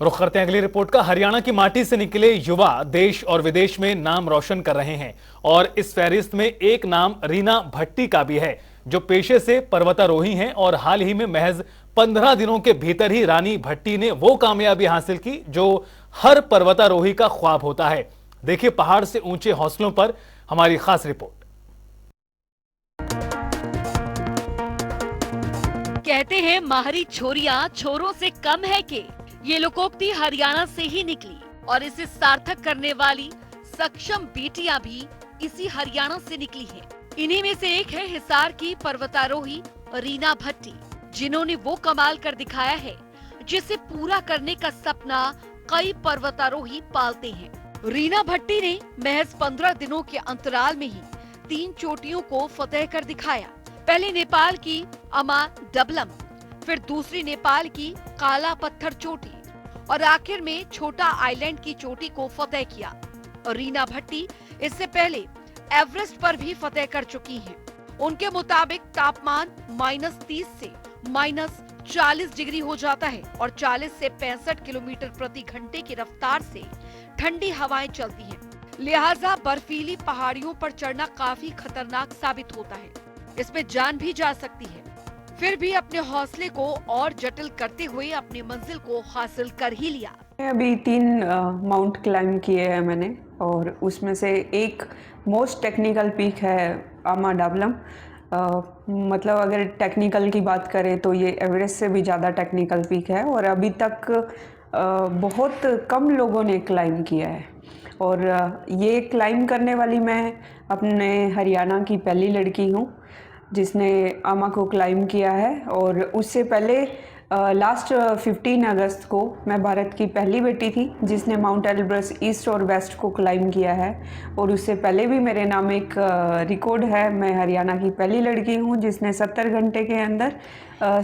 रुख करते हैं अगली रिपोर्ट का। हरियाणा की माटी से निकले युवा देश और विदेश में नाम रोशन कर रहे हैं और इस फहरिस्त में एक नाम रीना भट्टी का भी है, जो पेशे से पर्वतारोही हैं और हाल ही में महज 15 दिनों के भीतर ही रानी भट्टी ने वो कामयाबी हासिल की जो हर पर्वतारोही का ख्वाब होता है। देखिए पहाड़ से ऊंचे हौसलों पर हमारी खास रिपोर्ट। कहते हैं माहरी छोरियां छोरों से कम है के। ये लोकोक्ति हरियाणा से ही निकली और इसे सार्थक करने वाली सक्षम बेटियां भी इसी हरियाणा से निकली हैं। इन्हीं में से एक है हिसार की पर्वतारोही रीना भट्टी, जिन्होंने वो कमाल कर दिखाया है जिसे पूरा करने का सपना कई पर्वतारोही पालते हैं। रीना भट्टी ने महज 15 दिनों के अंतराल में ही 3 चोटियों को फतेह कर दिखाया। पहले नेपाल की अमा डबलम, फिर दूसरी नेपाल की काला पत्थर चोटी और आखिर में छोटा आइलैंड की चोटी को फतेह किया। और रीना भट्टी इससे पहले एवरेस्ट पर भी फतेह कर चुकी हैं। उनके मुताबिक तापमान -30 से -40 डिग्री हो जाता है और 40 से 65 किलोमीटर प्रति घंटे की रफ्तार से ठंडी हवाएं चलती हैं। लिहाजा बर्फीली पहाड़ियों पर चढ़ना काफी खतरनाक साबित होता है। इसमें जान भी जा सकती है। फिर भी अपने हौसले को और जटिल करते हुए अपनी मंजिल को हासिल कर ही लिया। अभी 3 माउंट क्लाइंब किए हैं मैंने और उसमें से एक मोस्ट टेक्निकल पीक है अमा डबलम। मतलब अगर टेक्निकल की बात करें तो ये एवरेस्ट से भी ज़्यादा टेक्निकल पीक है और अभी तक बहुत कम लोगों ने क्लाइंब किया है। और ये क्लाइंब करने वाली मैं अपने हरियाणा की पहली लड़की हूँ जिसने अमा को क्लाइंब किया है। और उससे पहले लास्ट 15 अगस्त को मैं भारत की पहली बेटी थी जिसने माउंट एल्ब्रस ईस्ट और वेस्ट को क्लाइंब किया है। और उससे पहले भी मेरे नाम एक रिकॉर्ड है। मैं हरियाणा की पहली लड़की हूँ जिसने 70 घंटे के अंदर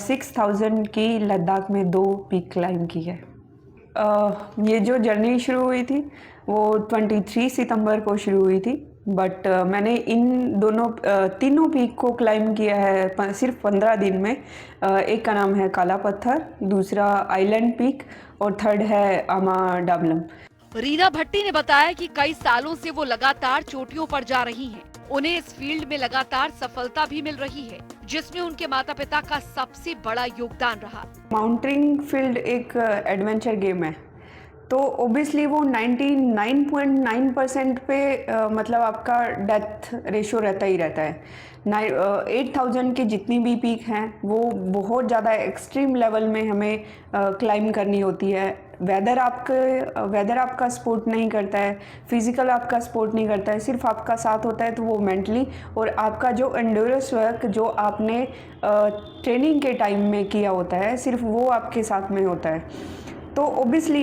6000 की लद्दाख में 2 पीक क्लाइंब की है। ये जो जर्नी शुरू हुई थी वो 23 सितंबर को शुरू हुई थी, बट मैंने इन दोनों तीनों पीक को क्लाइंब किया है सिर्फ 15 दिन में। एक का नाम है काला पत्थर, दूसरा आइलैंड पीक और थर्ड है अमा डबलम। रीना भट्टी ने बताया कि कई सालों से वो लगातार चोटियों पर जा रही हैं। उन्हें इस फील्ड में लगातार सफलता भी मिल रही है, जिसमें उनके माता पिता का सबसे बड़ा योगदान रहा। माउंटेनिंग फील्ड एक एडवेंचर गेम है, तो ओबियसली वो 99.9% पे मतलब आपका डेथ रेशो रहता ही रहता है। 8000 की जितनी भी पीक हैं वो बहुत ज़्यादा एक्सट्रीम लेवल में हमें क्लाइंब करनी होती है। वेदर आपका सपोर्ट नहीं करता है, फिजिकल आपका सपोर्ट नहीं करता है, सिर्फ आपका साथ होता है तो वो मेंटली और आपका जो एंड्योरेंस वर्क जो आपने ट्रेनिंग के टाइम में किया होता है सिर्फ वो आपके साथ में होता है। तो ओबियसली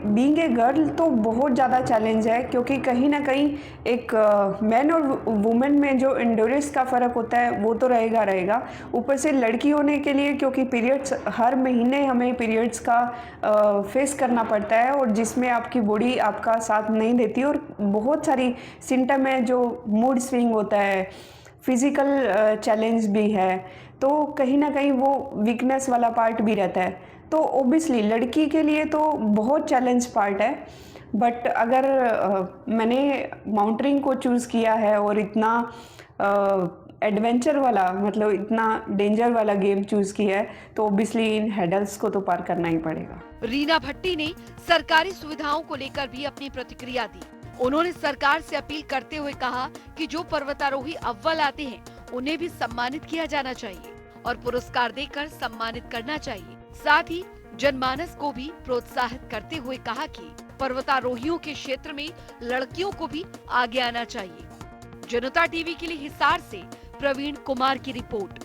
बीइंग ए गर्ल तो बहुत ज़्यादा चैलेंज है, क्योंकि कहीं ना कहीं एक मैन और वुमेन में जो एंड्योरेंस का फ़र्क होता है वो तो रहेगा। ऊपर से लड़की होने के लिए क्योंकि पीरियड्स हर महीने हमें पीरियड्स का फेस करना पड़ता है और जिसमें आपकी बॉडी आपका साथ नहीं देती और बहुत सारी सिम्टम है, जो मूड स्विंग होता है, फिज़िकल चैलेंज भी है, तो कहीं ना कहीं वो वीकनेस वाला पार्ट भी रहता है। तो ओबियसली लड़की के लिए तो बहुत चैलेंज पार्ट है, बट अगर मैंने माउंटेनिंग को चूज़ किया है और इतना एडवेंचर वाला मतलब इतना डेंजर वाला गेम चूज़ किया है तो ओबियसली इन हेडल्स को तो पार करना ही पड़ेगा। रीना भट्टी ने सरकारी सुविधाओं को लेकर भी अपनी प्रतिक्रिया दी। उन्होंने सरकार से अपील करते हुए कहा कि जो पर्वतारोही अव्वल आते हैं उन्हें भी सम्मानित किया जाना चाहिए और पुरस्कार देकर सम्मानित करना चाहिए। साथ ही जनमानस को भी प्रोत्साहित करते हुए कहा कि पर्वतारोहियों के क्षेत्र में लड़कियों को भी आगे आना चाहिए। जनता टीवी के लिए हिसार से प्रवीण कुमार की रिपोर्ट।